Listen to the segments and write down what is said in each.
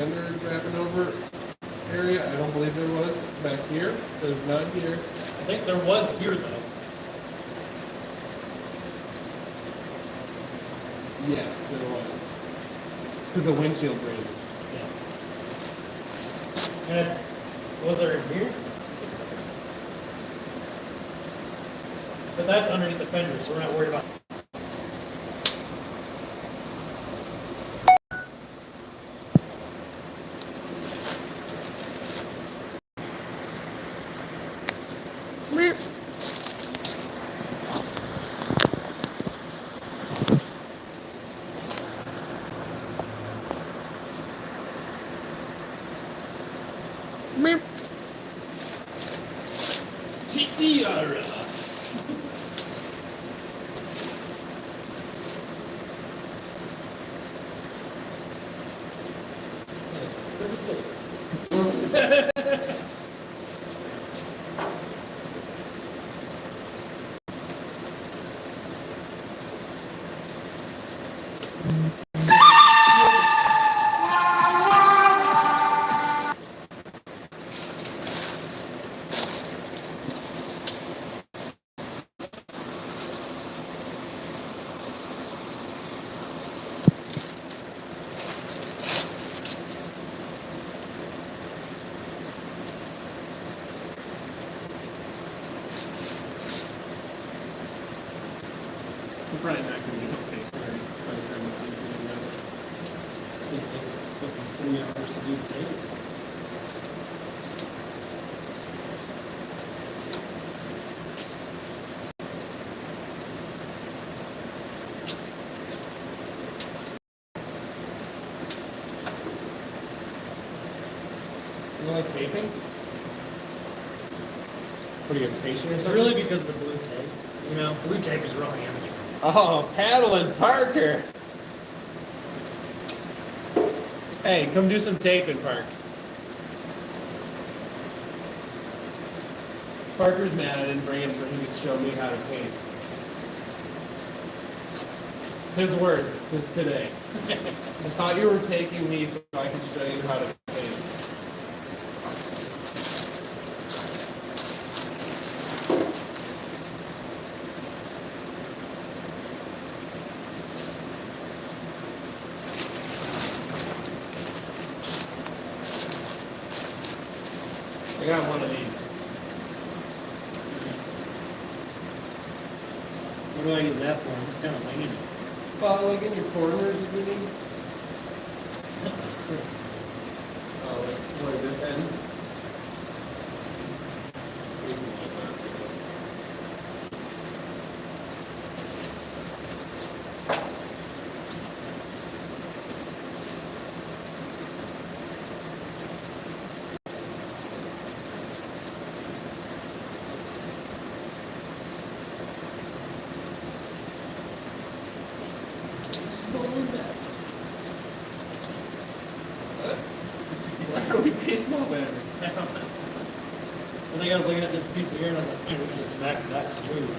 fender wrapping over area. I don't believe there was back here. There's not here. I think there was here though. Yes, there was. Because the windshield break. Yeah. And was there in here? But that's underneath the fender, so we're not worried about. GTR. We're probably not going to get okay by the time this season ends. It's going to take us fucking 3 hours to do the tape. You like taping? What are you, impatient or It's something? really because of the blue tape. You know, blue tape is really amateur. Oh, Paddling Parker. Hey, come do some taping, Park. Parker's mad I didn't bring him so he could show me how to paint. His words today. I thought you were taking me so I could show you how to paint. I got one of these. Nice. What do I use that for? I'm just kind of winging it. Well, like in your corners if you need. Oh, like where this ends. We can do that. Why are we baseball batters? I think I was looking at this piece of here and I was like, man, we can just smack that smooth.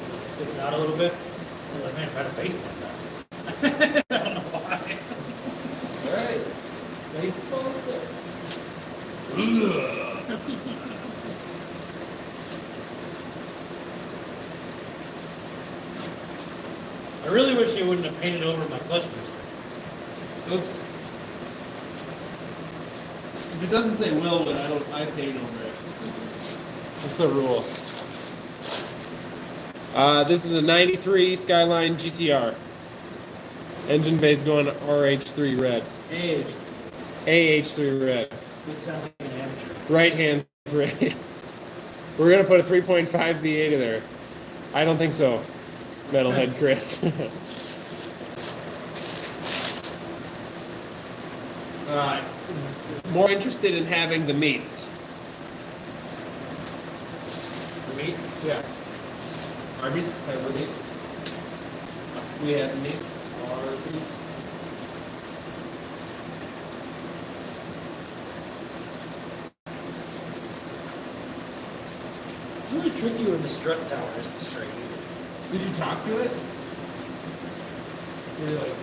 So it sticks out a little bit. I was like, man, if I had a baseball bat. I don't know why. Alright. Baseball there. I really wish you wouldn't have painted over my clutch booster. Oops. If it doesn't say Willwood, I paint over it. That's the rule. This is a 93 Skyline GTR. Engine bay's going RH3 red. AH3 red. It sounds like an amateur. Right hand 3. We're gonna put a 3.5 V8 in there. I don't think so. Metalhead Chris. More interested in having the meats. The meats? Yeah. Arby's has the meats. We have the meats. Arby's. It's really tricky when the strut tower isn't straight either. Did you talk to it? Were you like,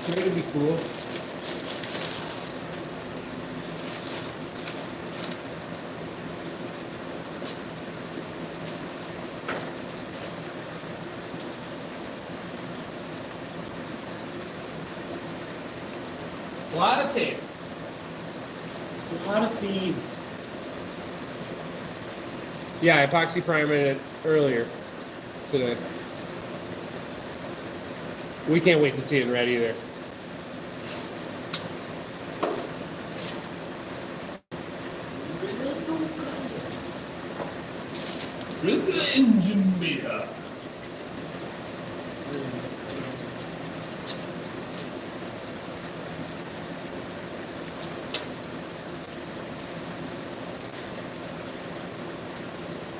trying to be cool? A lot of tape. A lot of seams. Yeah, I epoxy primed it earlier today. We can't wait to see it red either. With the engine beer.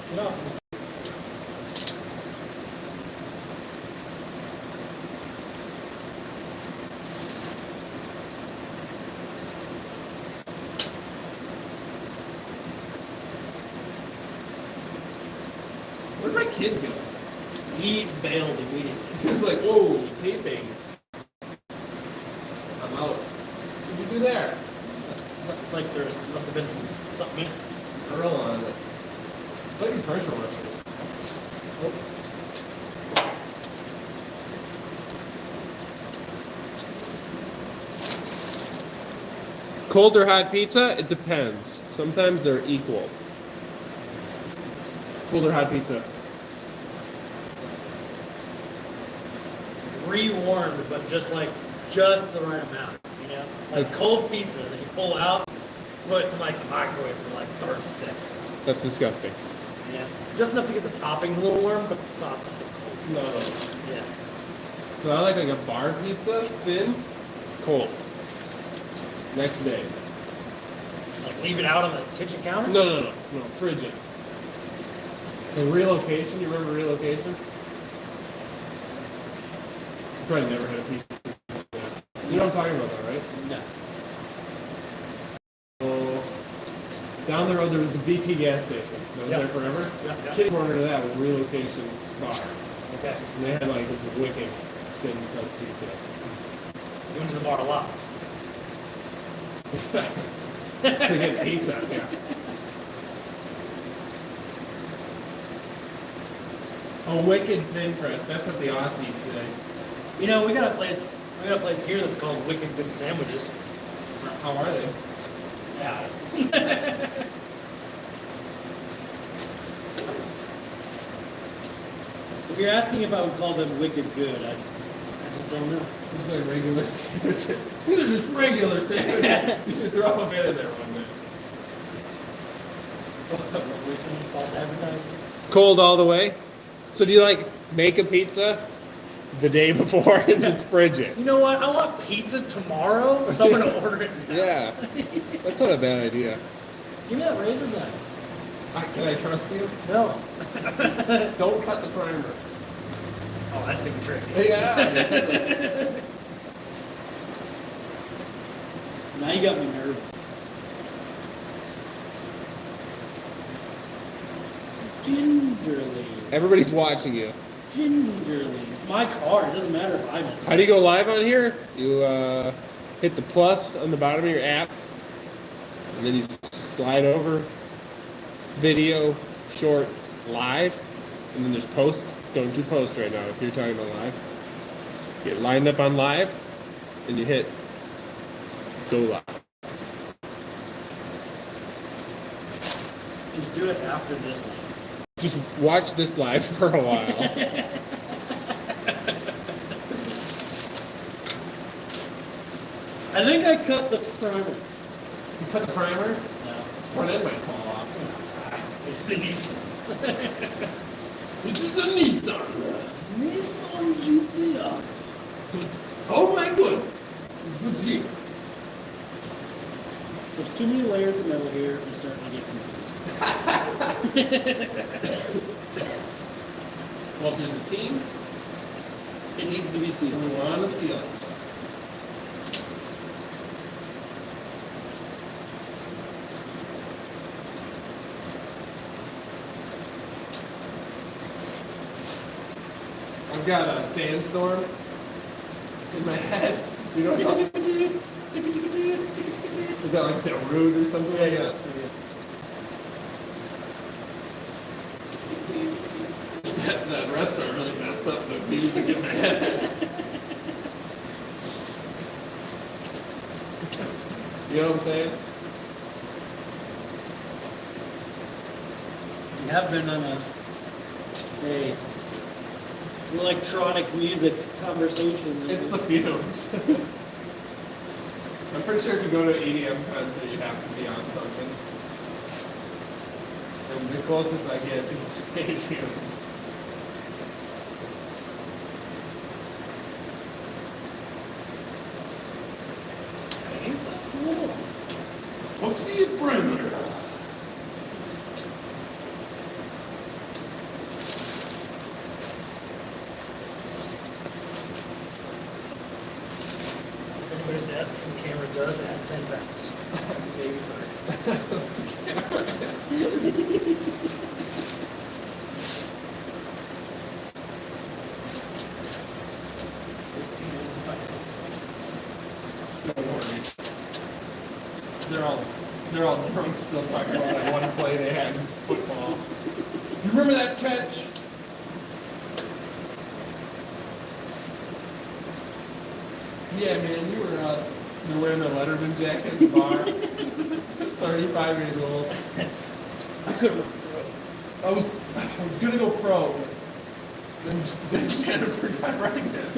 Get off. Where'd my kid go? He bailed immediately. He was like, whoa, taping. I'm out. What'd you do there? It's like there's must have been something in it. Earl on it. Like your pressure washers. Oh. Cold or hot pizza? It depends. Sometimes they're equal. Cold or hot pizza? Rewarmed, but just the right amount, you know? Like cold pizza that you pull out, put in like the microwave for like 30 seconds. That's disgusting. Yeah. Just enough to get the toppings a little warm, but the sauce is still cold. No. Yeah. So I like a bar pizza, thin, cold. Next day. Like leave it out on the kitchen counter? No, frigid. The relocation, you remember relocation? You probably never had a pizza. Yeah. You know what I'm talking about though, right? No. So, down the road there was the BP gas station. That was there forever. Yeah. Kitty corner to that was relocation bar. Okay. And they had like this wicked thin crust pizza. You went to the bar a lot. To get pizza, yeah. A wicked thin crust. That's what the Aussies say. You know, we got a place here that's called Wicked Good Sandwiches. How are they? Yeah. If you're asking if I would call them Wicked Good, I just don't know. These are regular sandwiches. These are just regular sandwiches. You should throw a bit in there one day. Recent false advertising. Cold all the way. So do you like make a pizza the day before and just fridge it? You know what? I want pizza tomorrow, so I'm gonna order it now. Yeah, that's not a bad idea. Give me that razor blade. Can I trust you? No. Don't cut the primer. Oh, that's gonna be tricky. Yeah. Now you got me nervous. Gingerly. Everybody's watching you. Gingerly. It's my car. It doesn't matter if I miss it. How do you go live on here? You hit the plus on the bottom of your app, and then you slide over video, short, live, and then there's post. Don't do post right now if you're talking about live. Get lined up on live, and you hit go live. Just do it after this live. Just watch this live for a while. I think I cut the primer. You cut the primer, No. front end might fall off. It's a Nissan. This is a Nissan. Nissan GTR. Oh my god. It's good to see. There's too many layers of metal here. I'm starting to get confused. Well, if there's a seam, It needs to be sealed. we want to seal it. I've got a sandstorm in my head. You know what I'm talking about? Is that like Darude or something like that? That restaurant really messed up the music in my head. You know what I'm saying? We have been on a electronic music conversation. It's the fumes. I'm pretty sure if you go to an EDM concert, you have to be on something. And the closest I get is paint fumes. Ain't that cool? What's the perimeter? If anybody's asking, the camera does add 10 pounds. Maybe 30. Don't worry. They're all drunk still talking about that one play they had in football. You remember that catch? Yeah, man, you were us. You're wearing a Letterman jacket at the bar. 35 years old. I couldn't run through it. I was gonna go pro, but then Jennifer got pregnant.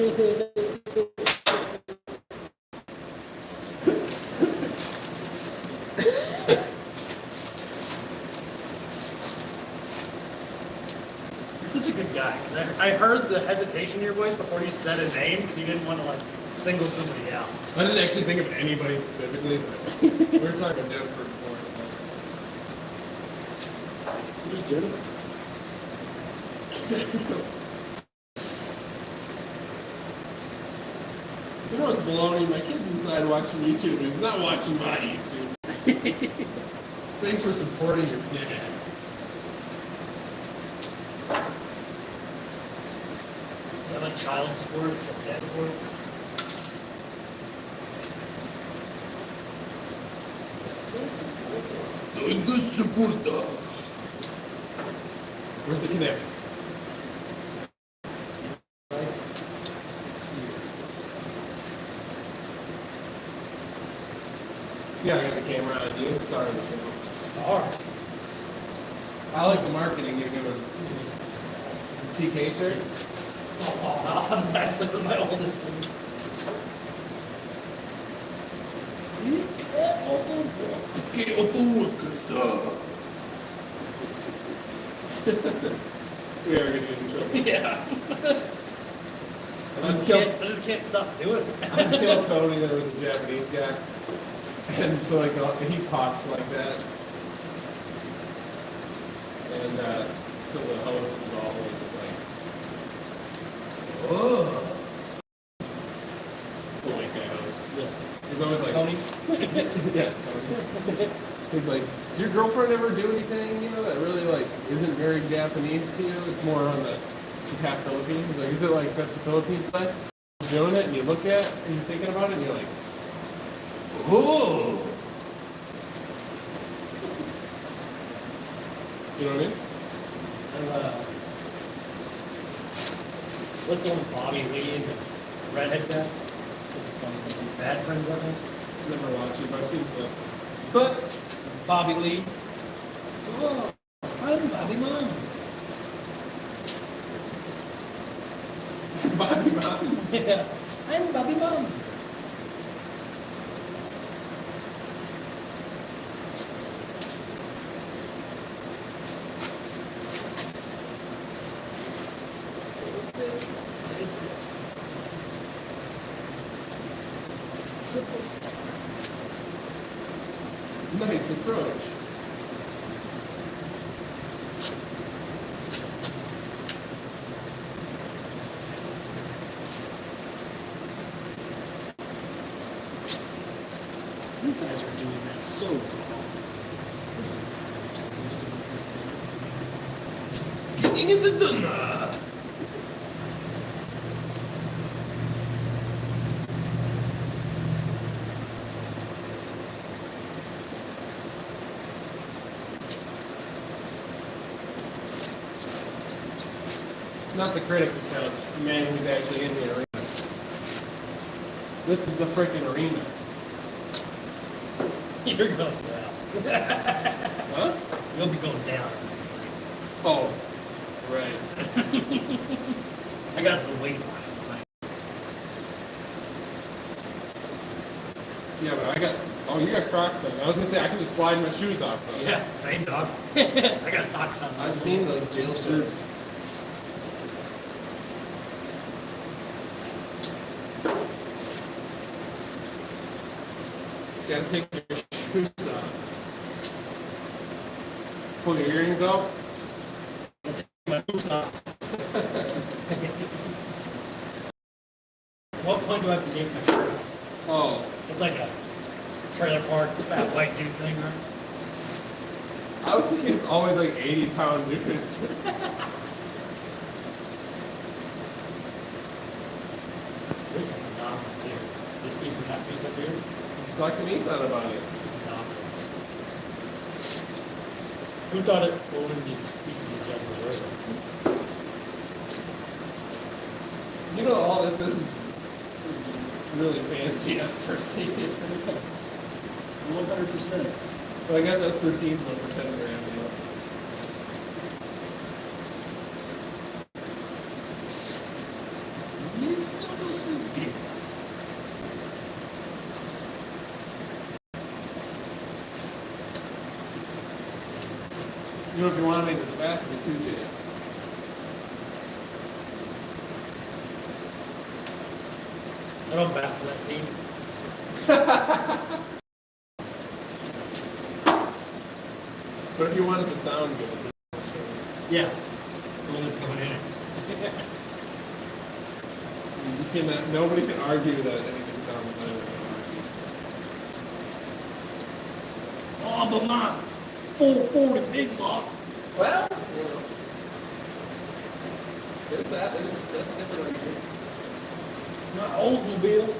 You're such a good guy, because I heard the hesitation in your voice before you said a name, because you didn't want to, like, single somebody out. I didn't actually think of anybody specifically, but we were talking about Jennifer before. So. Who's Jennifer? You know what's baloney? My kid's inside watching YouTube. He's not watching my YouTube. Thanks for supporting your dad. Is that like child support except dad support? Where's the connect? See how I got the camera on you? Started the film. Star. I like the marketing you're giving. The TK shirt? I'll fall off on the backside of my oldest one. We are gonna get in trouble. Yeah. I just can't stop doing it. On Kill Tony, there was a Japanese guy. And so like he talks like that. And so the host is always like, oh. The white guy host. Yeah. He's always like, Tony? Yeah, Tony. He's like, does your girlfriend ever do anything, you know, that really like isn't very Japanese to you? It's more on the, she's half Filipino. He's like, is it like that's the Philippine side? You're doing it and you look at it and you're thinking about it and you're like, oh. You know what I mean? What's the one with Bobby Lee and the redhead guy? What's a funny one? Bad Friends, I think? Never watched it, but I've seen clips. Clips? Bobby Lee. Oh, I'm Bobby Mom. Bobby Mom? Yeah, I'm Bobby Mom. Triple star. Nice approach. You guys are doing that so well. This is not how you're supposed to do this. Getting it done. It's not the critic that counts, it's the man who's actually in the arena. This is the freaking arena. You're going down. Huh? You'll be going down. Oh, right. I got the weight last night. Yeah, but I got. Oh, you got Crocs on. I was gonna say I can just slide my shoes off. Though. Yeah, same dog. I got socks on. I've seen those jail shirts. You gotta take your shoes off. Pull your earrings out. My boots off. At what point do I have to take my shirt off? Oh, It's like a trailer park, that white dude thing, right? I was thinking it's always like 80-pound dudes. This is some nonsense here. This piece and that piece up here, Talk to Nissan about it. it's nonsense. Who thought it pulling these pieces of junk was worth it? You know, all this is really fancy S13. 100%. Well, I guess S13 is 1% of their ambulance. You know, if you want to make this faster, too, do it. I don't bat for that team. But if you want it to sound good, Yeah. The one that's coming in. you cannot. Nobody can argue that anything sounds better than Oh, but my 440 big block. Well, you know. There's that. That's different. My Oldsmobile.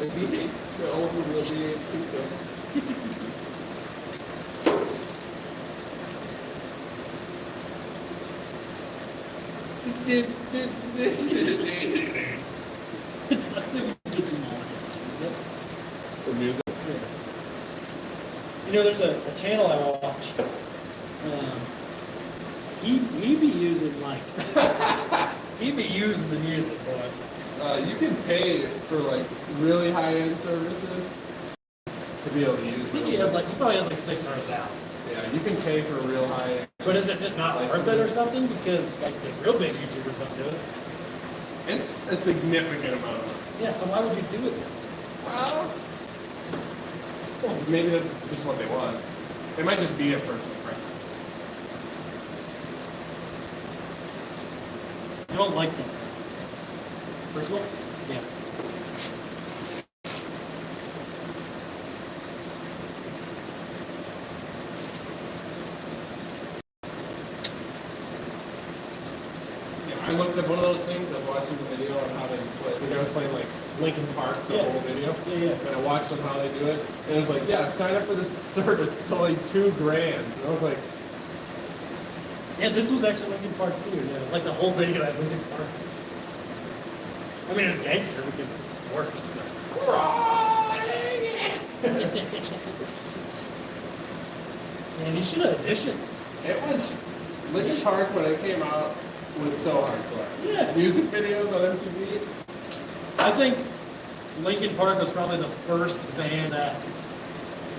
Maybe the old one will be in too, though. It sucks that we get some moments. That's, For music. you know, there's a channel I watch. He be using like he be using the music, boy. You can pay for like really high-end services to be able to use. I think he probably has like 600,000. Yeah, you can pay for real high-end. But is it just not worth it or something? Because like the real big YouTubers don't do it. It's a significant amount of money. Yeah, so why would you do it? Well, maybe that's just what they want. It might just be a personal preference. I don't like them. Personal? Yeah. Yeah, I looked at one of those things. I was watching the video on how they play. The guy was playing like Linkin Park the whole video. Yeah. And I watched them how they do it, and it was like, yeah, sign up for this service. It's only $2,000. And I was like, Yeah, this was actually Linkin Park too. Yeah, it was like the whole video at Linkin Park. I mean, it was gangster because it works. Man, you should have auditioned. it was Linkin Park when it came out was so hardcore. Yeah. Music videos on MTV. I think Linkin Park was probably the first band that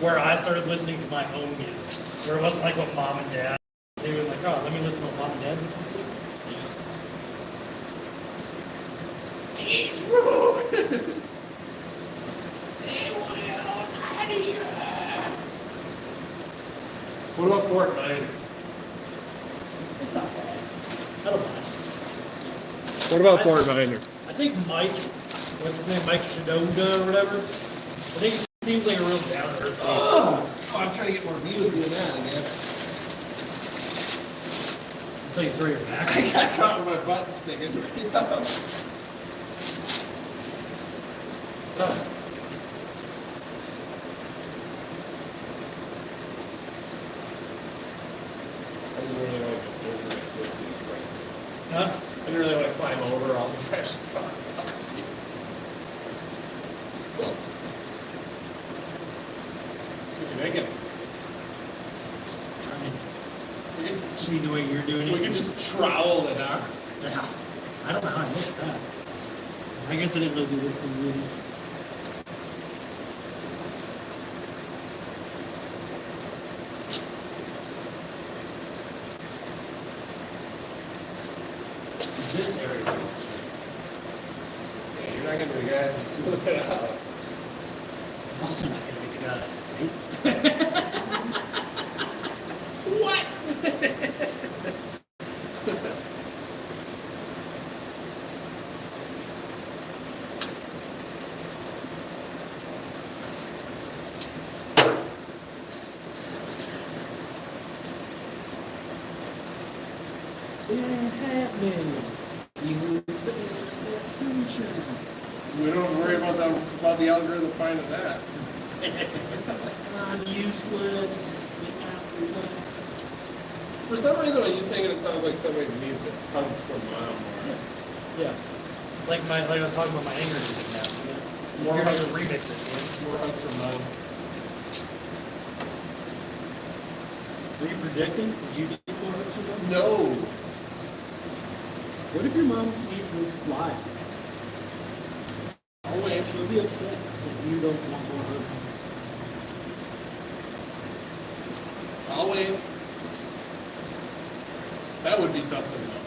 where I started listening to my own music. Where it wasn't like what mom and dad do, and like, oh, let me listen to what mom and dad listens to. He's rude. What about Fort Minor? It's not bad. I don't mind. What about Fort Minor? I think Mike, what's his name, Mike Shadoga or whatever. I think he seems like a real down to earth. Oh, I'm trying to get more views than that, I guess. Until you throw your back. I got caught with my butt sticking right up. I didn't really like it. Huh? I didn't really want to climb over all the fresh products. thinking? Trying We can to just, see the way you're doing it. we can just trowel it out. Yeah. I don't know how I missed that. I guess I didn't know do this thing really. This area is awesome. Yeah, you're not gonna be the guys who smooth it out. I'm also not gonna be the guy that's tape. What? We don't have to worry about the algorithm finding that. I'm useless. For some reason, when you sing it, it sounds like somebody needs the hugs from mom. Or... Yeah. It's like I was talking about my anger music now. More You're hugs, gonna remix it. more hugs from mom. Were you projecting? Did you get more hugs from them? No. What if your mom sees this live? I'll wait. She'll be upset if you don't want more hugs. I'll wait. That would be something, though.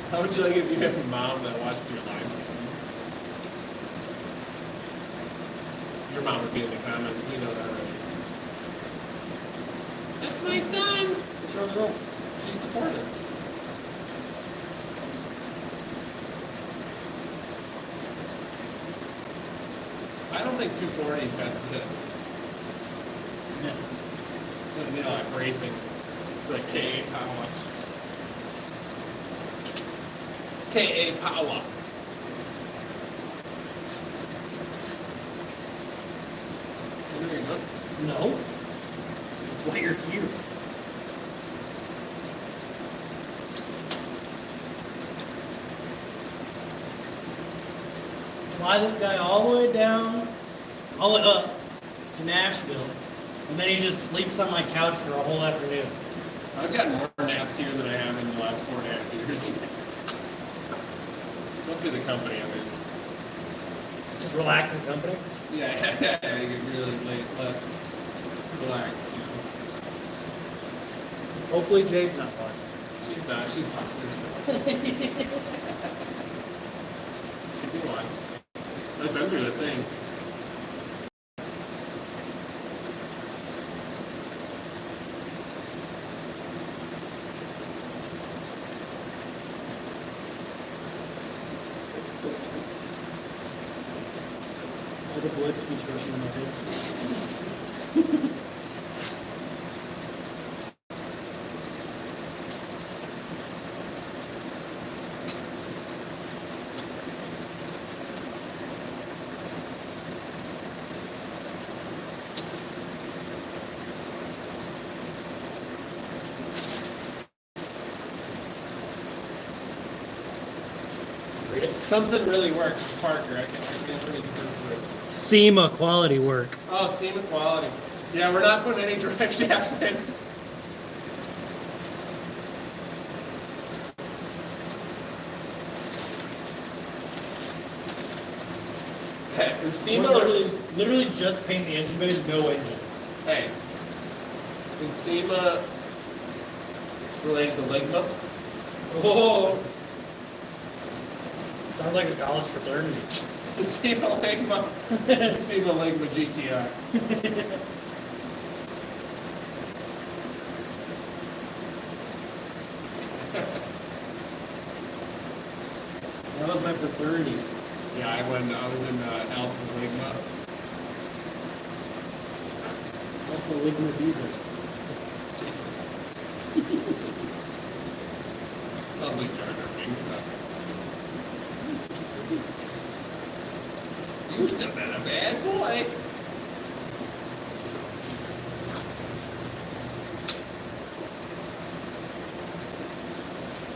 How would you like it if you had a mom that watched your live streams? Your mom would be in the comments. You know that already. That's my son. What's wrong with that? She's supportive. I don't think 240s have this. Yeah. You know, like racing. The KA power. KA power. There you go. No. That's why you're here. Fly this guy all the way down, all the way up to Nashville, and then he just sleeps on my couch for a whole afternoon. I've got more naps here than I have in the last 4.5 years. Must be the company I'm in. Just relaxing company. Yeah, you get really late, relax, you know. Hopefully Jade's not watching. She's not, she's watching herself. She'd be watching. Let's undo the thing. All the blood keeps rushing in my head. Something really works, Parker. I can't really prove it. SEMA quality work. Oh, SEMA quality. Yeah, we're not putting any drive shafts in. Hey, the SEMA Literally just paint the engine bays, no engine. Hey, is SEMA related to Ligma? Oh, sounds like a college fraternity. The SEMA Ligma. SEMA Ligma GTR. That was my fraternity. Yeah, I was in Alpha Ligma. Alpha Ligma Diesel. Sounds like Jar Jar Binks. You said that a bad boy.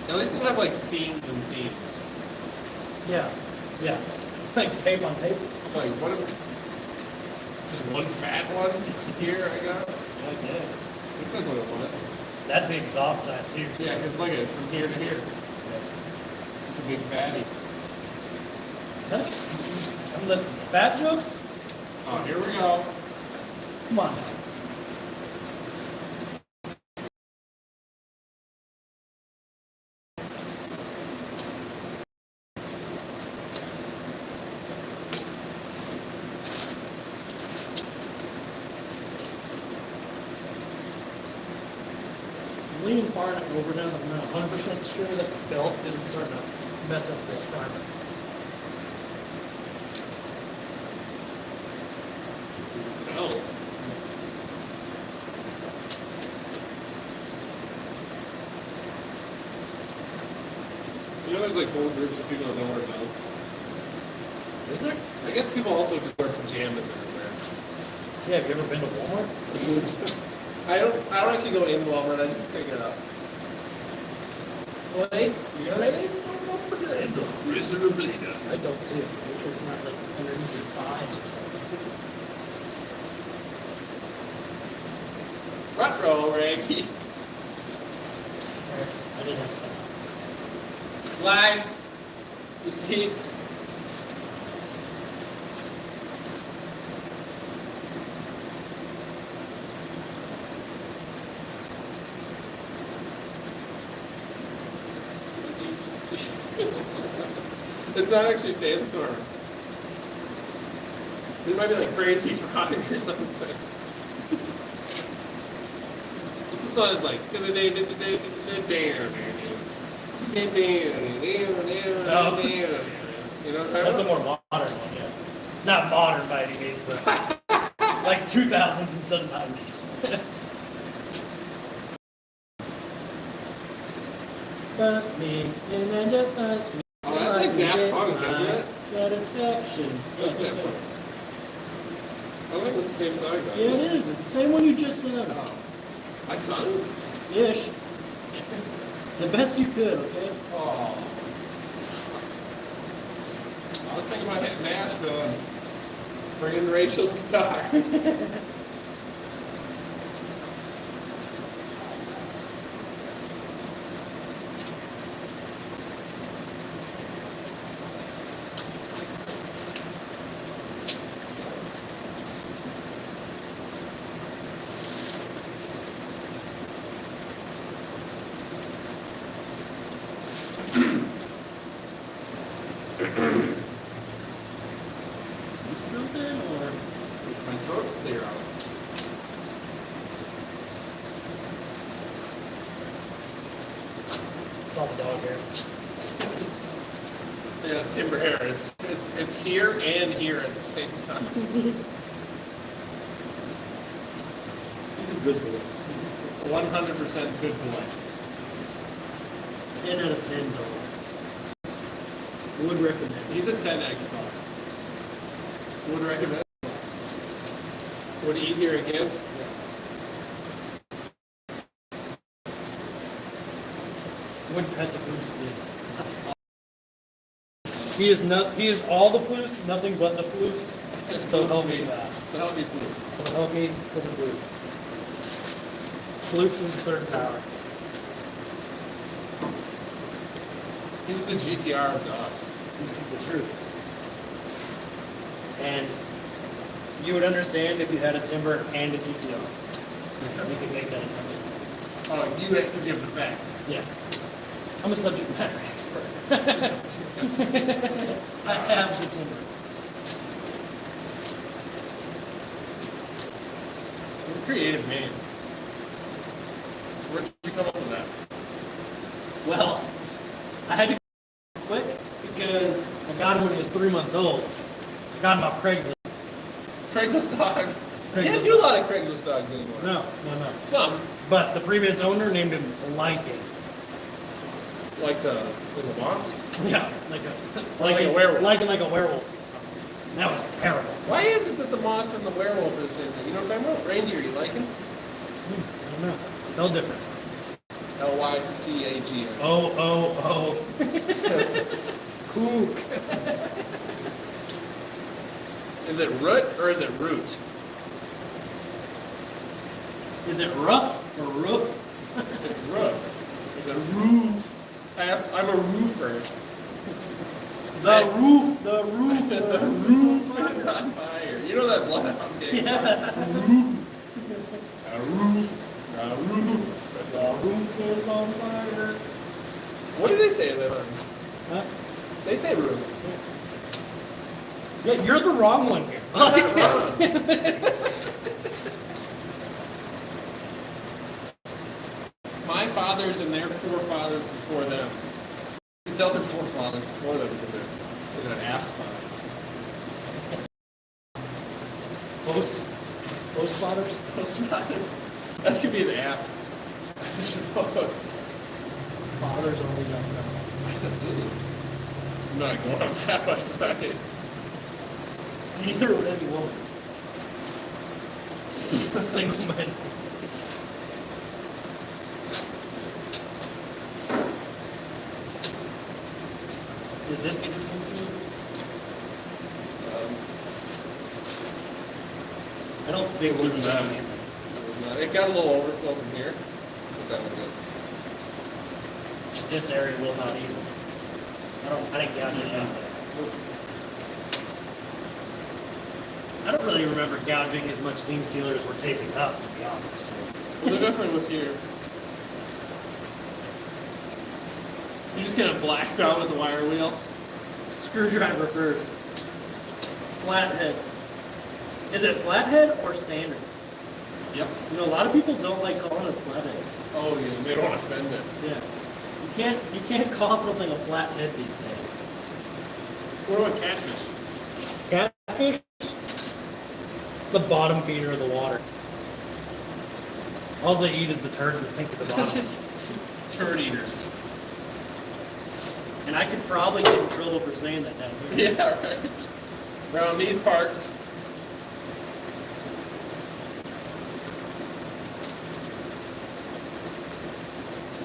At least they have like scenes and scenes. Yeah, yeah. Like tape on tape. Like what? Just one fat one here, I guess. Yeah, I guess. I think that's what it was. That's the exhaust side too. Yeah, it's like it's from here to here. It's just a big fatty. Is that? I'm listening to fat jokes? Oh, here we go. Come on. I'm leaning far enough over now that I'm not 100% sure that the belt isn't starting to mess up the primer. No. You know, there's like whole groups of people that don't wear belts. Is there? I guess people also just wear pajamas everywhere. Yeah, have you ever been to Walmart? I don't actually go in Walmart. I just pick it up. Wait, you got it? I don't see it. Make sure it's not like underneath your thighs or something. Front row, Reggie. I didn't have a Lies. Deceit. It's not actually sandstorm. It might be like crazy frog or something. It's a song that's like. You know what I'm That's a talking more modern one, yeah. Not modern by any means, but like 2000s instead of 90s. Fuck me, and then just punch me. Oh, that's like Daft Punk, isn't it? Satisfaction. Yeah, I think so. I think it's the same song, though. Yeah, it is. It's the same one you just said. I sung? Ish. The best you could, okay? Oh. I was thinking about hitting Nashville and bringing Rachel's guitar. 0. It's all the dog hair. Yeah, timber hair. It's here and here at the same time. He's a good boy. He's 100% good boy. 10 out of 10 dog. Would recommend. He's a 10x dog. Would recommend. Would eat here again? Would pet the floofs again. He is not. He is all the floofs, nothing but the floofs. So help me. So help me, floof. So help me to the floof. Floof is the third power. He's the GTR of dogs. This is the truth. And you would understand if you had a timber and a GTR. You could make that assumption. Oh, because you have the facts. Yeah. I'm a subject matter expert. I have the timber. You're a creative man. Where'd you come up with that? Well, I had to quick because I got him when he was 3 months old. I got him off Craigslist. Craigslist dog. Craigslist Can't do a lot of Craigslist dogs anymore. No. Some. But the previous owner named him Liking. Like the boss? Yeah, like a werewolf. Liking like a werewolf. That was terrible. Why is it that the moss and the werewolf are the same thing? You know what I'm talking about? Reindeer, you like him? I don't know. Spelled different. Lycag. Oh. Kook. Is it root or is it root? Is it rough or roof? It's roof. It's a roof. I'm a roofer. The roof is on fire. You know that bloodhound game? Yeah. A roof. The roof is on fire. What do they say in that one? Huh? They say roof. Yeah, you're the wrong one here. I'm not wrong. My fathers and their forefathers before them. You can tell their forefathers before them because they're aft fathers. Post fathers? Post fathers. That could be an app. Fathers only young men. I'm not going on that website. Neither would any woman. A single man. Does this get the same soon? I don't think It was this is not. anything. It got a little overflow from here, but that was it. This area will not either. I didn't gouge any out there. I don't really remember gouging as much seam sealer as we're taping up, to be honest. Well, the difference was here. You just kind of blacked out with the wire wheel. Screwdriver first. Flathead. Is it flathead or standard? Yep. You know, a lot of people don't like calling it flathead. Oh yeah, they don't want to offend it. Yeah. You can't call something a flathead these days. What about catfish? Catfish? It's the bottom feeder of the water. All they eat is the turds that sink to the bottom. It's just turd eaters. And I could probably get in trouble for saying that down here. Yeah, right. Around these parts.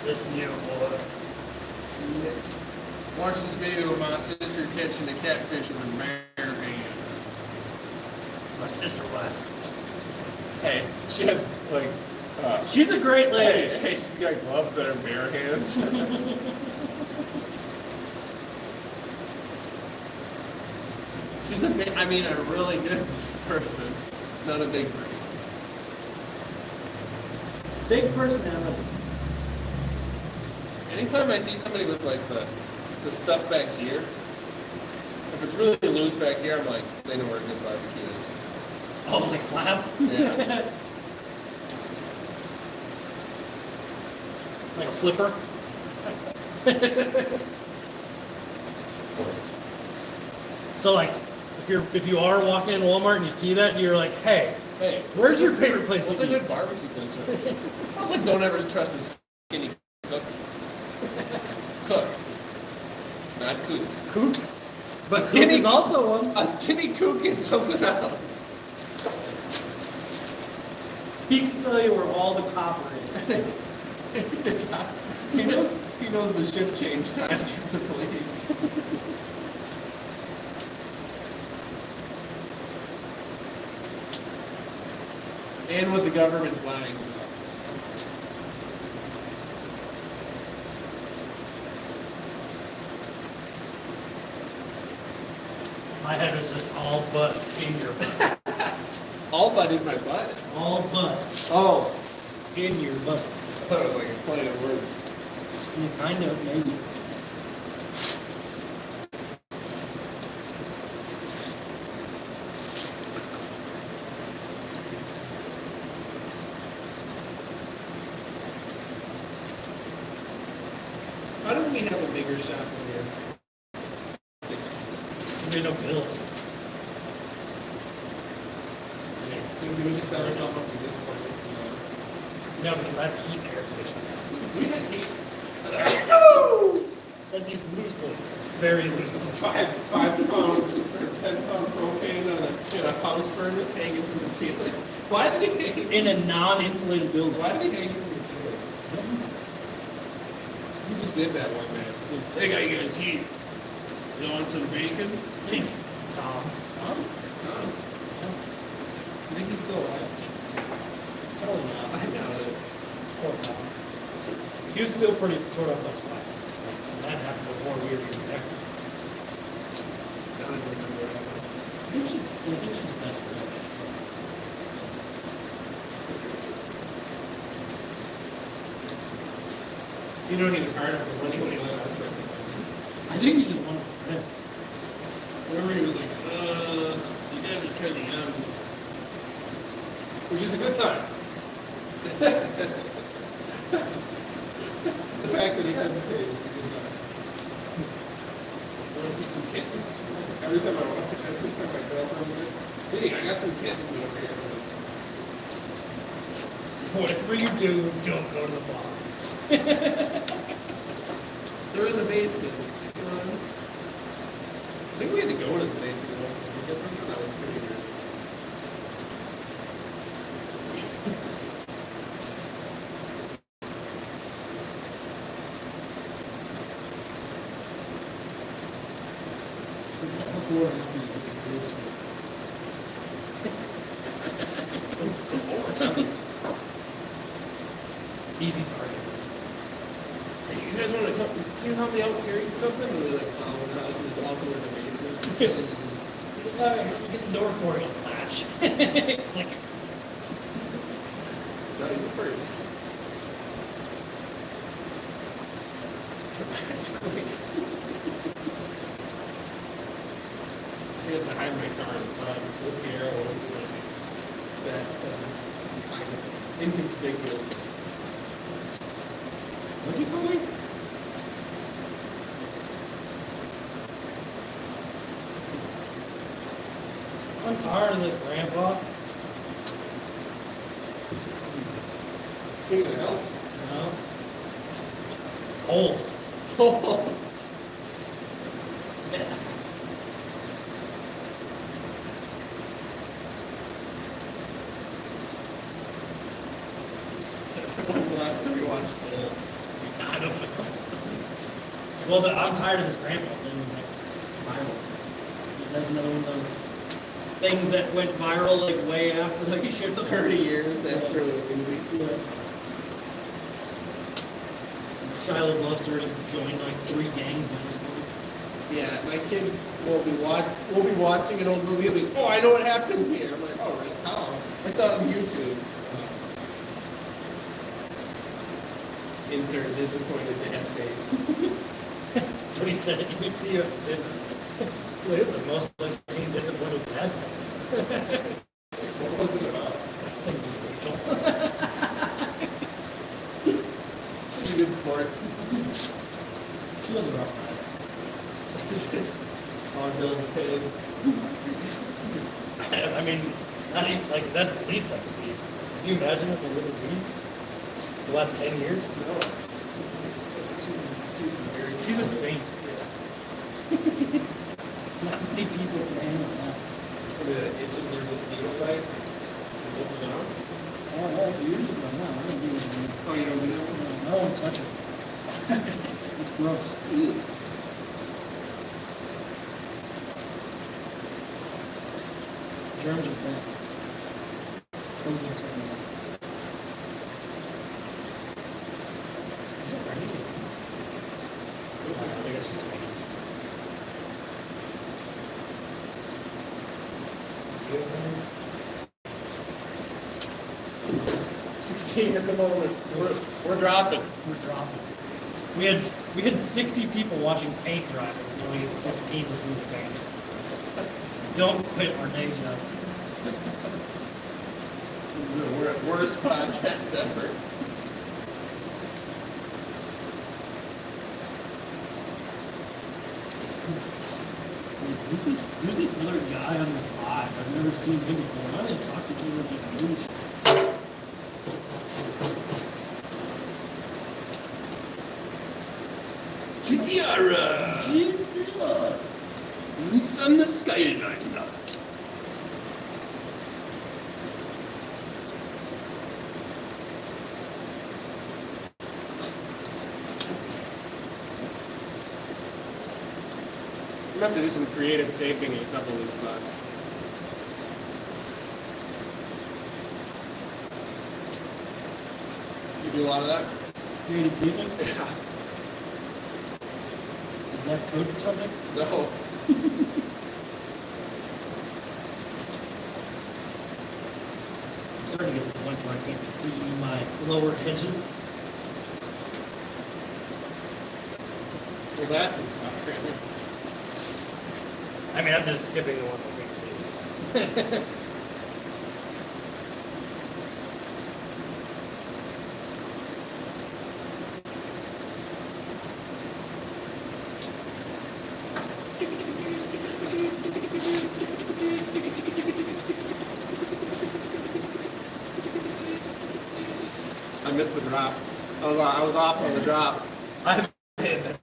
This new boy. Watch this video of my sister catching a catfish with bare hands. My sister wife. Hey, she has like. She's a great lady. Hey, she's got gloves that are bare hands. She's a really good person, not a big person. Big personality. Anytime I see somebody with like the stuff back here, if it's really loose back here, I'm like, they know where a good barbecue is. Oh, like flap? Yeah. Like a flipper? So like, if you are walking in Walmart and you see that, you're like, hey, where's your favorite place What's to a eat? good barbecue place? I was like, don't ever trust a skinny cook. Cook. Not kook. Kook? But kook skinny is also one. A skinny kook is something else. He can tell you where all the copper is. He knows the shift change time for the police. And what the government's lying about. My head was just all but in your butt. All but in my butt. All but Oh. in your butt. I thought it was like a play of words. Kind of, maybe. Why don't we have a bigger shop in here? 60. We no bills. Can we just set ourselves up at this point? No, because I have heat air conditioning. We had heat. That's used loosely. Very loosely. 5 pound or 10 pound propane in a house furnace hanging from the ceiling. Why did he hang? In a non-insulated building. Why did he hang from the ceiling? You just did that one, man. Hey, got you guys heat. You want some bacon? Thanks, Tom. Tom? I think he's still alive. Probably not. I doubt it. Poor Tom. He was still pretty tore up much life. That happened before we were even there. I don't even remember what happened. I think she's best friend. You know he was hard for money when he went out with I think he just wanted a friend. Remember he was like, you guys are kind of young. Which is a good sign. The fact that he hesitated is a good sign. Want to see some kittens? Every time my girlfriend was like, hey, I got some kittens over here. Whatever you do, don't go to the bar. They're in the basement. I think we had to go into the basement once and get something that was pretty nervous. Is that before or after you took the basement? Before. Easy target. Hey, you guys want to come? Can you help me out carrying something? And we were like, oh, no, this is also in the basement. He's like, all right, let me get the door for you. Latch. Click. No, you first. Click. I had to hide my car in the front. The Fiero wasn't like that inconspicuous. What'd you call me? I'm tired of this, Grandpa. Can you help? No. Holes. Holes. When's the last time you watched Holes? I don't know. Well, I'm tired of this Grandpa thing. It's like viral. There's another one of those things that went viral like way after like you shipped the 30 years after the movie. Yeah. Shia LaBeouf started to join like 3 gangs in this movie. Yeah, my kid will be watching an old movie and be, oh, I know what happens here. I'm like, oh, right, how? I saw it on YouTube. Insert disappointed dad face. That's what he said at YouTube, didn't he? Like, it's the most I've seen disappointed dad face. What was it about? I think it was Rachel. She's a good sport. She was a rough Long bills are paid. rider. I mean, not even, like, that's the least that could be. Could you imagine if they would have been the last 10 years? No. She's very. She's a saint. Not many people can handle that. Somebody that itches or mosquito bites. And wolf it out. Oh, that's usually but no, I don't do it. Oh, you don't do that one? I don't want to touch it. It's gross. Ew. Germs are bad. Proteins are bad. Is it raining? I think it's just fans. You have fans? 16 at the moment. We're dropping. We're dropping. We had 60 people watching paint dry. We only had 16 listening to paint. Don't quit our day job. This is the worst podcast ever. Who's this other guy on this live? I've never seen him before. I didn't talk to him with the huge. GTR! GTR! Nissan the Skyline. I'm gonna have to do some creative taping in a couple of these spots. You do a lot of that? Creative cleaning? Yeah. Is that code for something? No. I'm starting to get to the point where I can't see my lower edges. Well, that's inspiring. I mean, I'm just skipping the ones I can't see. So. I missed the drop. I was off on the drop. I hit that.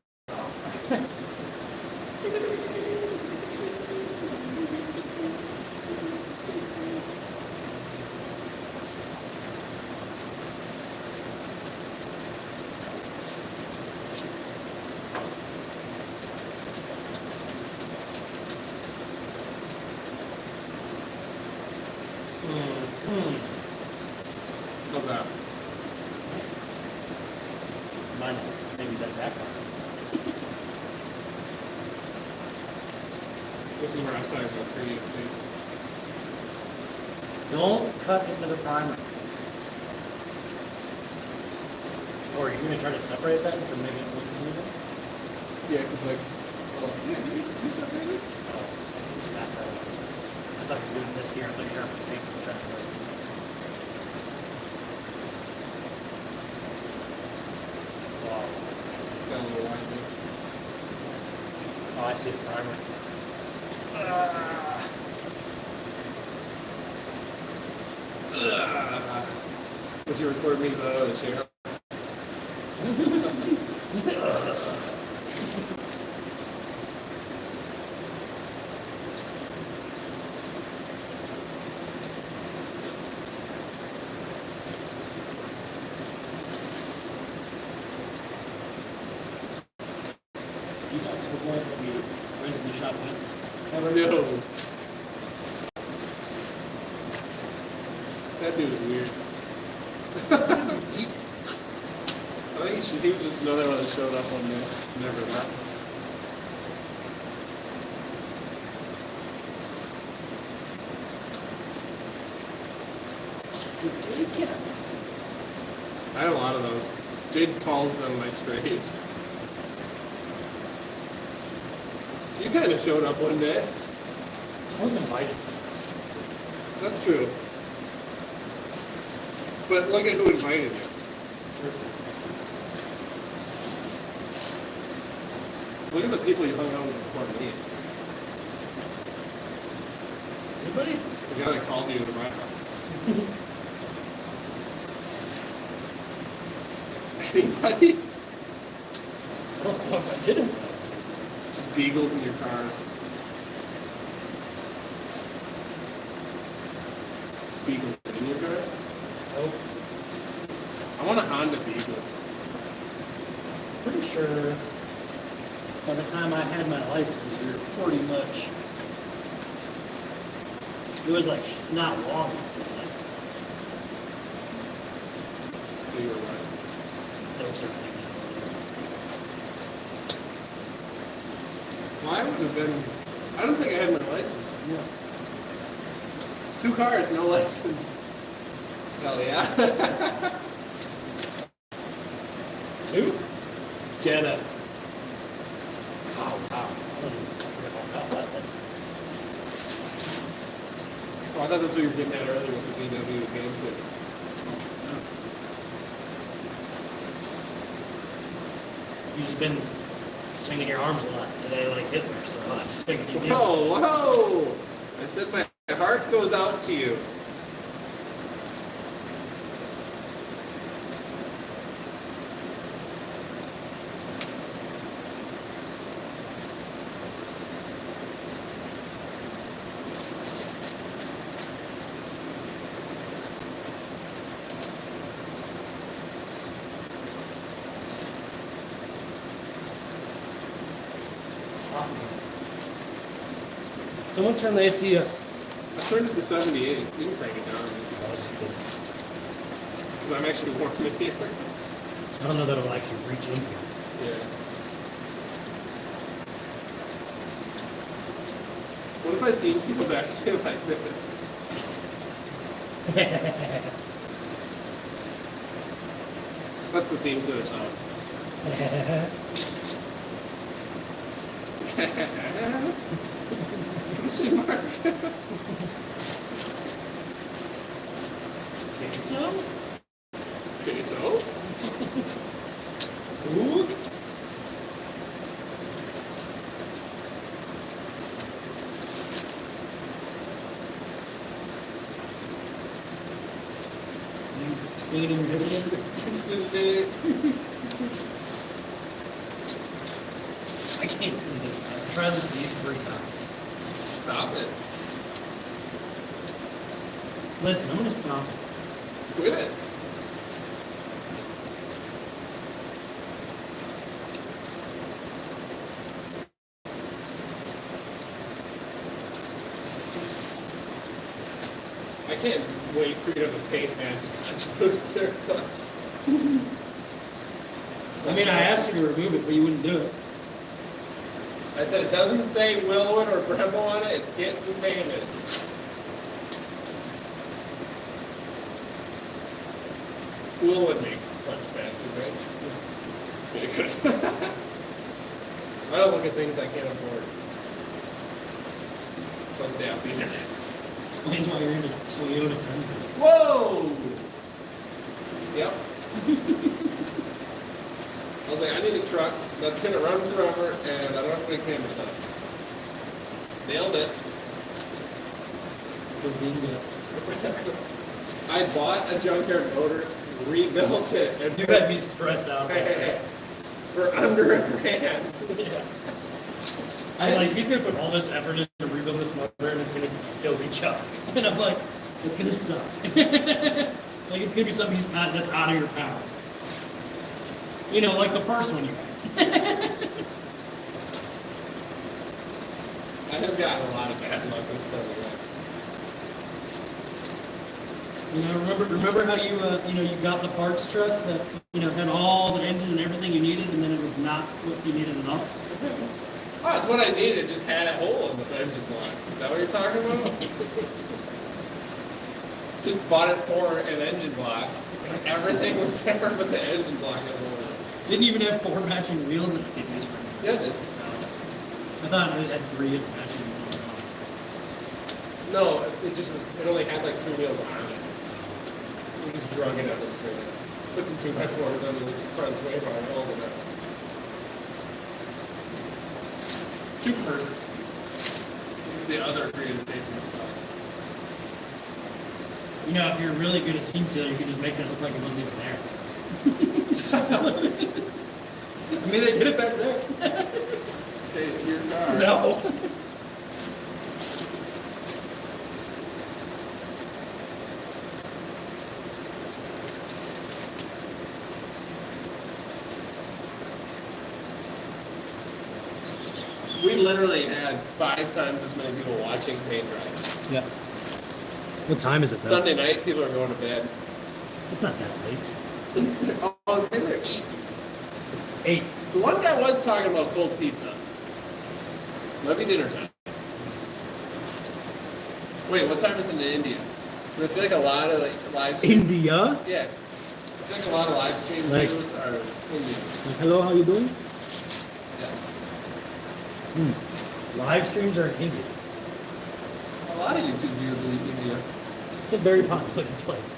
How's that? Minus maybe that back one. This is where I was talking about creative too. Don't cut into the primer. Or are you going to try to separate that to make it look smoother? Yeah, because like, oh, yeah, you separated? Oh, this is not that one. I thought you were doing this here. I thought you were trying to take the second one. Wow. Got a little wide there. Oh, I see the primer. Did you record me the chair? You talked to the boy that we went to the shop with? No. That dude is weird. I think he was just another one that showed up one day. Never left. Stray cat. I have a lot of those. Jade calls them my strays. You kind of showed up one day. I was invited. That's true. But look at who invited you. Sure. Look at the people you hung out with before me. Anybody? The guy that called you to my house. Anybody? I don't know if I did it. Just beagles in your cars. Beagles in your car? Oh, I want a Honda Beagle. pretty sure by the time I had my license, we were pretty much. It was like not long. You were right. There was something. Well, I would have been. I don't think I had my license. Yeah. 2 cars, no license. Hell yeah. 2? Jetta. Oh wow. I forgot about that then. Oh, I thought that's what you were getting at earlier with the VW Banter. You've just been swinging your arms a lot today like Hitler, so I just figured you'd be Whoa, whoa! I said my heart goes out to you. Someone turn the AC up. I turned it to 78. You can crank it down. I was just kidding. Because I'm actually warm in here. I don't know that it'll actually reach in here. Yeah. What if I seem actually like this? That's the seam to their sound. Question mark. Queso? Queso? Ooh. Seen in video? I can't see this. I've tried this at least 3 times. Stop it. Listen, I'm gonna stop it. Quit it. I can't wait for you to have a paint man to touch booster. I mean, I asked you to remove it, but you wouldn't do it. I said it doesn't say Willwood or Brembo on it, it's getting painted. Willwood makes punch bastards, right? Yeah, good. I don't look at things I can't afford. So I stay off the internet. Explains why you're in a Toyota Tundra. Whoa! Yep. I was like, I need a truck that's gonna run forever and I don't have to put cameras on it. Nailed it. Bazinga. I bought a junkyard motor, rebuilt it, and You had me stressed out. for under $1,000. Yeah. I was like, he's gonna put all this effort in to rebuild this motor and it's gonna still be chuck. And I'm like, it's gonna suck. Like it's gonna be something that's out of your power. You know, like the first one you had. I have gotten a lot of bad luck with stuff like that. You know, remember how you got the parts truck that had all the engine and everything you needed, and then it was not what you needed at all. Oh, it's what I needed. It just had a hole in the engine block. Is that what you're talking about? Just bought it for an engine block. Everything was there, but the engine block was over. Didn't even have 4 matching wheels in it. Yeah, it did. I thought it had 3 matching wheels. No, it only had like 2 wheels on it. We just drug it out of the trailer. Put some 2x4s under this front sway bar and hauled it up. Jupiters. This is the other creative tape in this spot. You know, if you're really good at seam seal, you can just make it look like it wasn't even there. I mean, they did it back there. Hey, it's your car. No. We literally had 5 times as many people watching paint dry. Yeah. What time is it, though? Sunday night, people are going to bed. It's not that late. Oh, they were 8. It's 8. The one guy was talking about cold pizza. Might be dinner time. Wait, what time is it in India? I feel like a lot of live stream. India? Yeah. I feel like a lot of live stream viewers are Indian. Hello, how you doing? Yes. Live streams are in India. A lot of YouTube videos in India. It's a very popular place.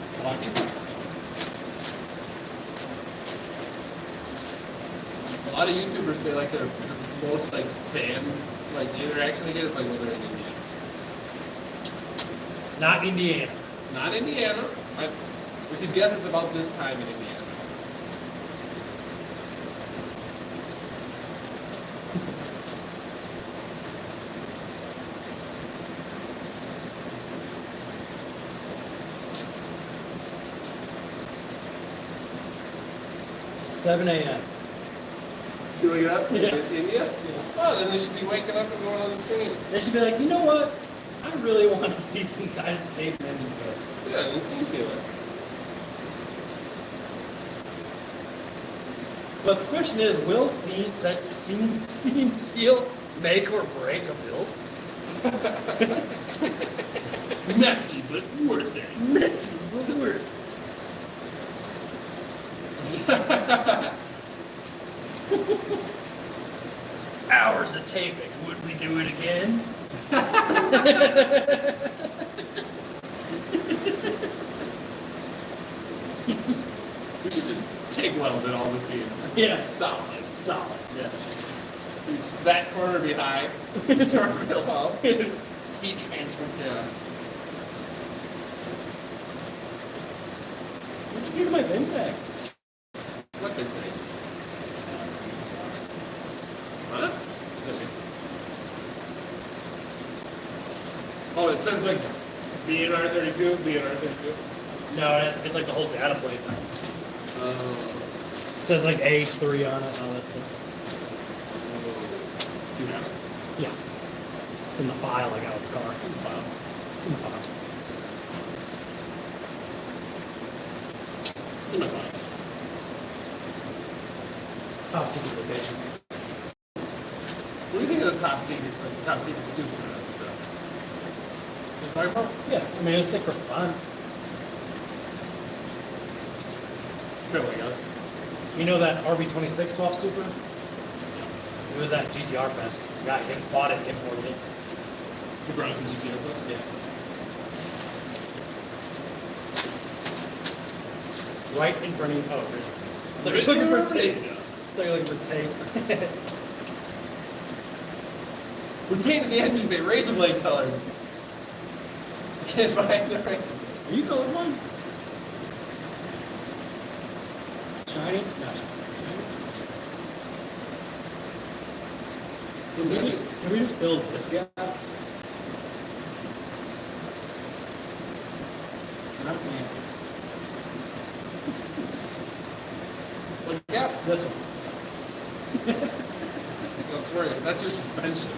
It's lucky. A lot of YouTubers say like their most like fans like interaction they get is like when they're in India. Not Indiana. Not Indiana. We could guess it's about this time in Indiana. It's 7 a.m. You wake up? Yeah. In India? Yeah. Oh, then they should be waking up and going on the stream. They should be like, you know what? I really want to see some guys tape an engine code. Yeah, and then seam seal it. But the question is, will seam seal make or break a build? Messy, but worth it. Messy, but worth it. Hours of taping. Would we do it again? We should just TIG welded all the seams. Yeah. Solid. Solid. Yeah. That corner be high. Start real low. Heat transfer. Yeah. What'd you do to my bin tag? What big thing? Huh? Oh, it says like BNR32, BNR32. No, it's like the whole data plate. It says like AH3 on it and all that stuff. You have it? Yeah. It's in the file I got with the car. It's in the file. It's in the file. It's in my files. Top secret location. What do you think of the top secret super and stuff? You know what I'm talking about? Yeah, I mean, it was sick for the time. Cool, I guess. You know that RB26 swap super? It was at GTR Fest. Guy bought it, imported it. You brought it to GTR Plus? Yeah. Right in front of you. Oh, there's looking for tape. They're looking for tape. We painted the engine bay razor blade color. Can't find the razor blade. Are you colorblind? Shiny? No, shiny. Can we just build this gap? Not a fan. Look out. This one. That's where that's your suspension.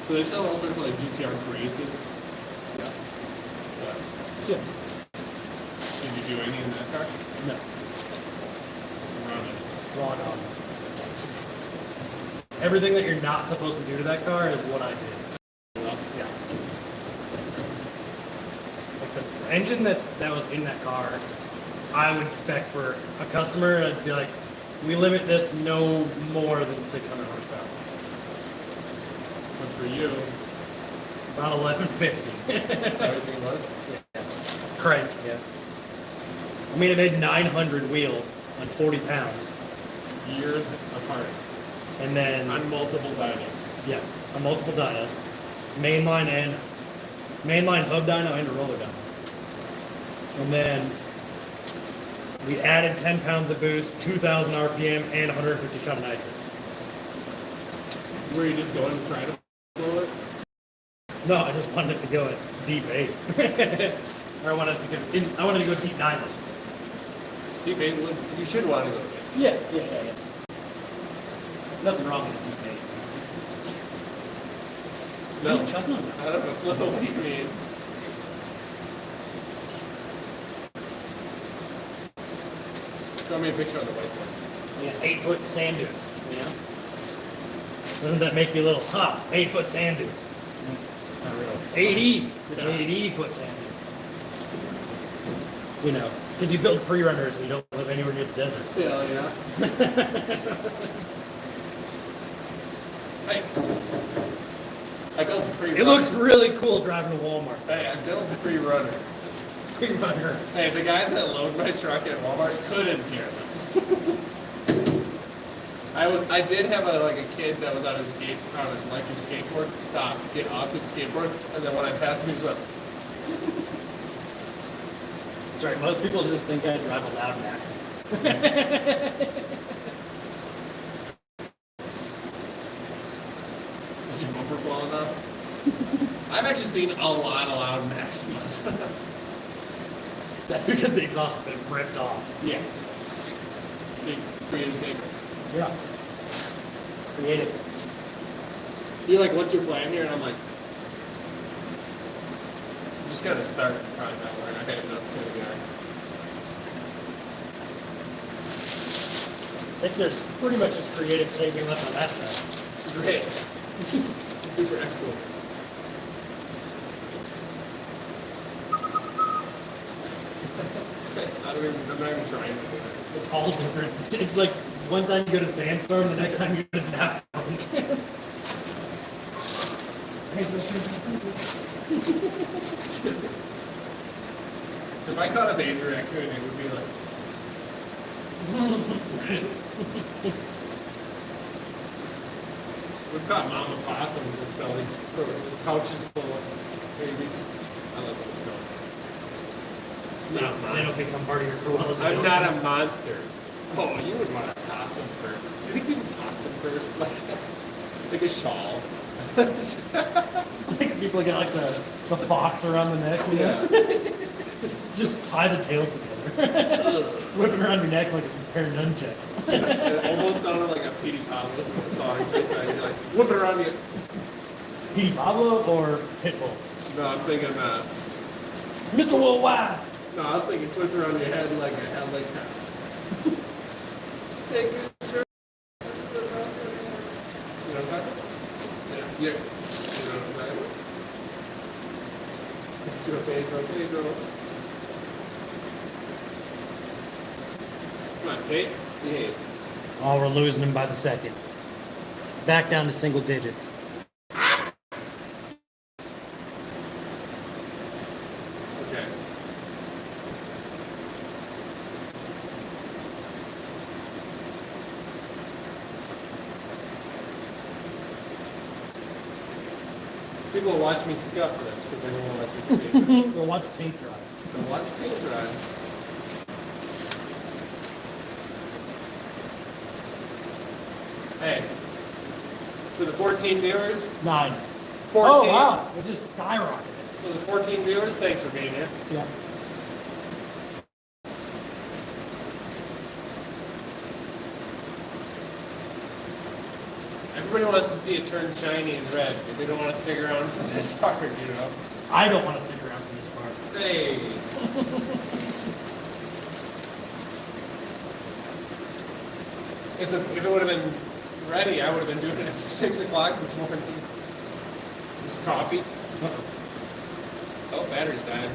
So they sell all sorts of like GTR braces. Yeah. What? Yeah. Did you do any in that car? No. Run it. Drawn on. Everything that you're not supposed to do to that car is what I did. Well, Yeah. Like the engine that was in that car, I would spec for a customer. I'd be like, we limit this no more than 600 horsepower. but for you, About 1150. that's how everything was. Crank, yeah. I mean, it made 900 wheel on 40 pounds. Years apart. And then, On multiple dynos. yeah, on multiple dynos. Mainline hub dyno and a roller dyno. And then we added 10 pounds of boost, 2,000 RPM, and 150 shot of nitrous. Were you just going to try to blow it? No, I just wanted it to go at deep 8. Or I wanted to go deep 9s, I should say. Deep 8, you should want to go there. Yeah. Nothing wrong with a deep 8. No, What are you chuckling about? I don't know what do you mean. Show me a picture on the whiteboard. Yeah, 8-foot sand dune. You know? Doesn't that make you a little, 8-foot sand dune? Not really. 80-foot sand dune. You know, because you build pre-runners and you don't live anywhere near the desert. Hell yeah. Hey. I built a pre-runner. It looks really cool driving to Walmart. Hey, I built a pre-runner. Pre-runner. Hey, the guys that load my truck at Walmart couldn't care less. I did have a kid that was on an electric skateboard stop, get off his skateboard, and then when I passed him, he just went. That's right, most people just think I drive a loud Maxi. Is your bumper falling off? I've actually seen a lot of loud Maximas. That's because the exhaust has been ripped off. Yeah. See, creative thinker. Yeah. Creative. You're like, what's your plan here? And I'm like, you just gotta start and find out where I headed up to. Yeah. I think there's pretty much just creative taping left on that side. Great. Super excellent. I'm not even trying to do it. It's all different. It's like one time you go to Sandstorm, the next time you go to Daft Punk. If I caught a banter raccoon, it would be like. We've got mama possums with all these pouches full of babies. I love what's going. Not They don't become part of your Cruella. I'm not a monster. Oh, you would want a possum first. Do you think people possum first? Like a shawl? Like people get like the fox around the neck. You know? Just tie the tails together. Whip it around your neck like a pair of nunchucks. It almost sounded like a Petey Pablo song. You're like, whip it around you. Petey Pablo or Pitbull? No, I'm thinking, Mr. Worldwide. no, I was thinking twist around your head like a head like that. Take your shirt. You know what I'm talking about? Yeah. You know what I'm talking about? Pedro. Come on, Tate. Behave. Oh, we're losing him by the second. Back down to single digits. Okay. People will watch me scuff this, but they won't watch me tape. We'll watch paint dry. They'll watch paint dry. Hey, for the 14 viewers, 9. 14. Oh, wow. It just skyrocketed. For the 14 viewers, thanks for being here. Yeah. Everybody wants to see it turn shiny and red, but they don't want to stick around for this hard, you know? I don't want to stick around for this part. Hey. If it would have been ready, I would have been doing it at 6 o'clock this morning. Just coffee. Oh, battery's dying.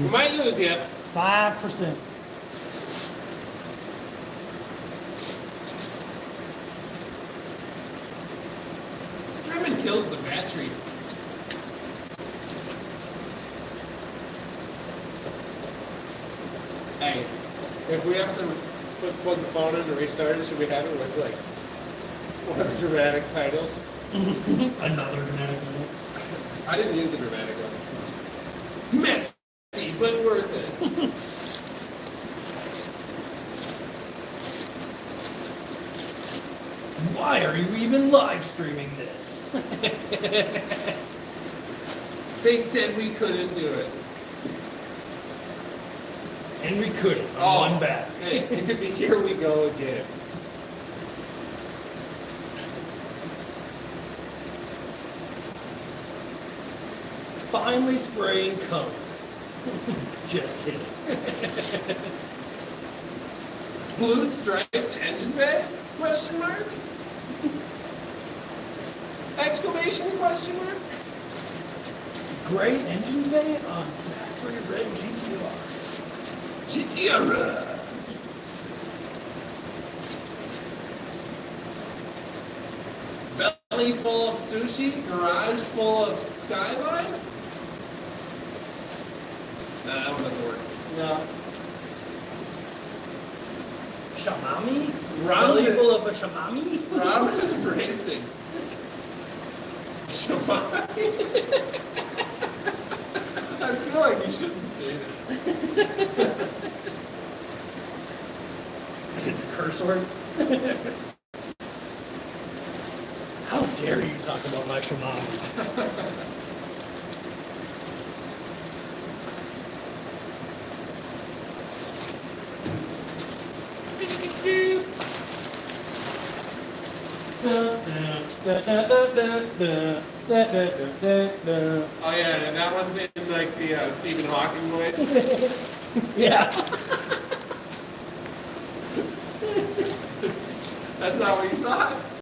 We might lose you. 5%. Streaming kills the battery. Hey, if we have to plug the phone in to restart it, should we have it with like one of the dramatic titles? Another dramatic title. I didn't use the dramatic one. Messy, but worth it. Why are you even live streaming this? They said we couldn't do it. And we couldn't. On one back. Hey, it could be here we go again. Finally spraying color. Just kidding. Blue striped engine bay? Question mark? Exclamation question mark? Gray engine bay on factory red GTR. GTR. Belly full of sushi, garage full of skyline? Nah, that one doesn't work. No. Shamami? Rounded- Belly full of a shamami? Rounded racing. Shamai. I feel like you shouldn't say that. It's a curse word. How dare you talk about my shamami? Oh yeah, and that one's in like the Stephen Hawking voice. Yeah. That's not what you thought.